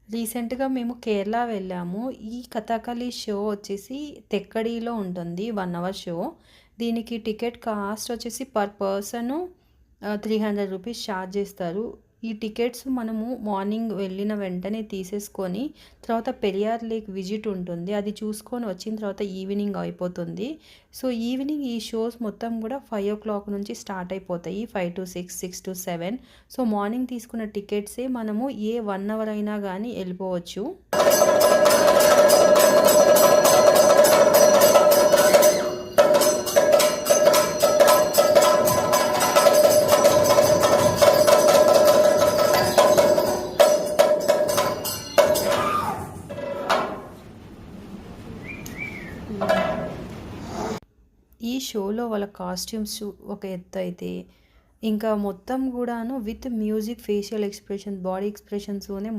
రీసెంట్‌గా మేము కేరళ వెళ్ళాము. ఈ కథాకళి షో వచ్చేసి తెక్కడిలో ఉంటుంది. 1 అవర్ షో. దీనికి టికెట్ కాస్ట్ వచ్చేసి పర్ పర్సను 300 రూపీస్ చార్జ్ చేస్తారు. ఈ టికెట్స్ మనము మార్నింగ్ వెళ్ళిన వెంటనే తీసేసుకొని, తర్వాత పెరియార్ లేక్ విజిట్ ఉంటుంది. అది చూసుకొని వచ్చిన తర్వాత ఈవినింగ్ అయిపోతుంది. సో, ఈవినింగ్ ఈ షోస్ మొత్తం కూడా 5:00 నుంచి స్టార్ట్ అయిపోతాయి. 5-6, 6-7. సో, మార్నింగ్ తీసుకున్న టికెట్సే మనము ఏ 1 అవర్ అయినా గానీ ఎళ్ళిపోవచ్చు. ఈ షోలో వాళ్ళ కాస్ట్యూమ్స్ ఒక ఎత్తయితే, ఇంకా మొత్తం గూడాను with music, facial expression, body ఎక్స్‌ప్రెషన్స్‌తోనే